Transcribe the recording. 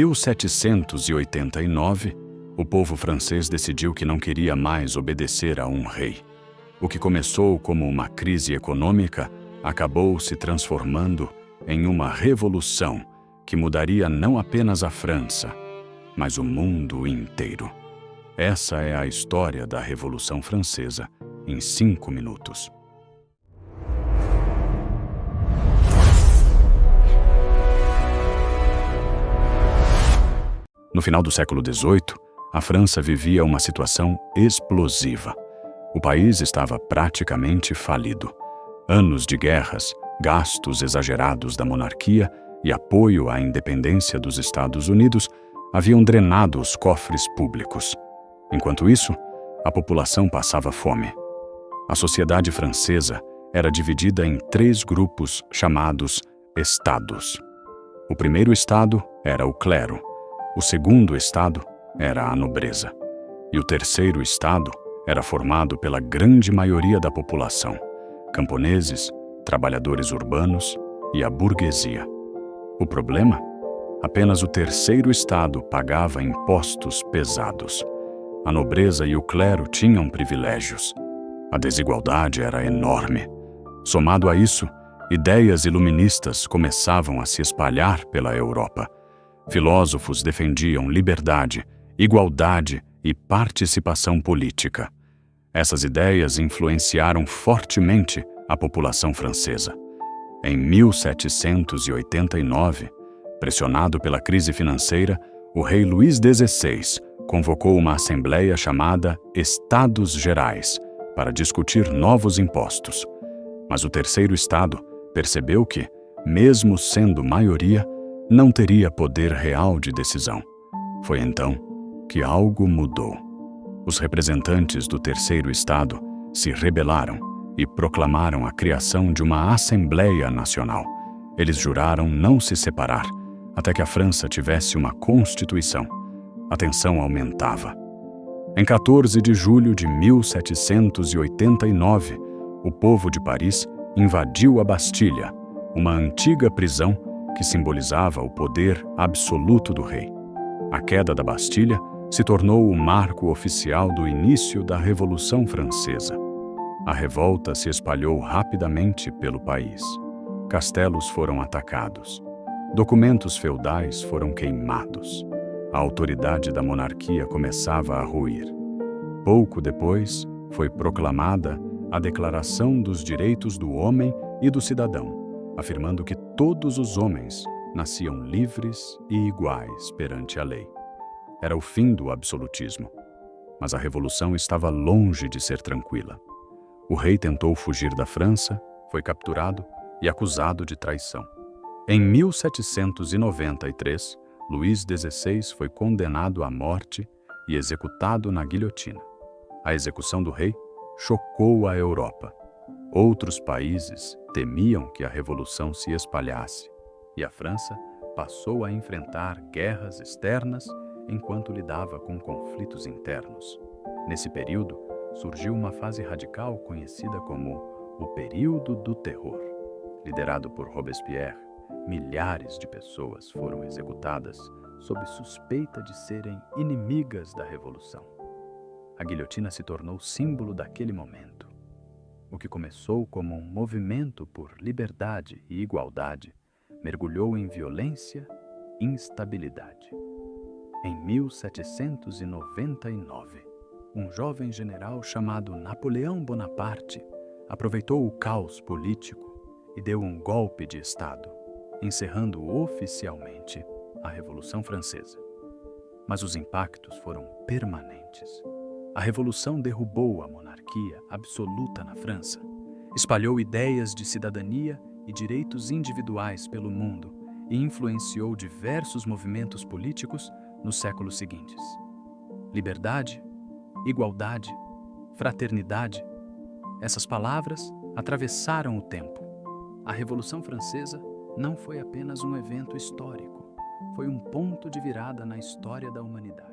1789, o povo francês decidiu que não queria mais obedecer a um rei. O que começou como uma crise econômica acabou se transformando em uma revolução que mudaria não apenas a França, mas o mundo inteiro. Essa é a história da Revolução Francesa em 5 minutos. No final do século XVIII, a França vivia uma situação explosiva. O país estava praticamente falido. Anos de guerras, gastos exagerados da monarquia e apoio à independência dos Estados Unidos haviam drenado os cofres públicos. Enquanto isso, a população passava fome. A sociedade francesa era dividida em 3 grupos chamados estados. O primeiro estado era o clero, o segundo estado era a nobreza, e o terceiro estado era formado pela grande maioria da população, camponeses, trabalhadores urbanos e a burguesia. O problema? Apenas o terceiro estado pagava impostos pesados. A nobreza e o clero tinham privilégios. A desigualdade era enorme. Somado a isso, ideias iluministas começavam a se espalhar pela Europa. Filósofos defendiam liberdade, igualdade e participação política. Essas ideias influenciaram fortemente a população francesa. Em 1789, pressionado pela crise financeira, o rei Luís XVI convocou uma assembleia chamada Estados Gerais para discutir novos impostos. Mas o terceiro estado percebeu que, mesmo sendo maioria, não teria poder real de decisão. Foi então que algo mudou. Os representantes do terceiro estado se rebelaram e proclamaram a criação de uma Assembleia Nacional. Eles juraram não se separar até que a França tivesse uma Constituição. A tensão aumentava. Em 14 de julho de 1789, o povo de Paris invadiu a Bastilha, uma antiga prisão que simbolizava o poder absoluto do rei. A queda da Bastilha se tornou o marco oficial do início da Revolução Francesa. A revolta se espalhou rapidamente pelo país. Castelos foram atacados. Documentos feudais foram queimados. A autoridade da monarquia começava a ruir. Pouco depois, foi proclamada a Declaração dos Direitos do Homem e do Cidadão, afirmando que todos os homens nasciam livres e iguais perante a lei. Era o fim do absolutismo. Mas a revolução estava longe de ser tranquila. O rei tentou fugir da França, foi capturado e acusado de traição. Em 1793, Luís XVI foi condenado à morte e executado na guilhotina. A execução do rei chocou a Europa. Outros países temiam que a revolução se espalhasse, e a França passou a enfrentar guerras externas enquanto lidava com conflitos internos. Nesse período, surgiu uma fase radical conhecida como o Período do Terror. Liderado por Robespierre, milhares de pessoas foram executadas sob suspeita de serem inimigas da revolução. A guilhotina se tornou símbolo daquele momento. O que começou como um movimento por liberdade e igualdade mergulhou em violência e instabilidade. Em 1799, um jovem general chamado Napoleão Bonaparte aproveitou o caos político e deu um golpe de Estado, encerrando oficialmente a Revolução Francesa. Mas os impactos foram permanentes. A Revolução derrubou a monarquia absoluta na França, espalhou ideias de cidadania e direitos individuais pelo mundo e influenciou diversos movimentos políticos nos séculos seguintes. Liberdade, igualdade, fraternidade, essas palavras atravessaram o tempo. A Revolução Francesa não foi apenas um evento histórico, foi um ponto de virada na história da humanidade.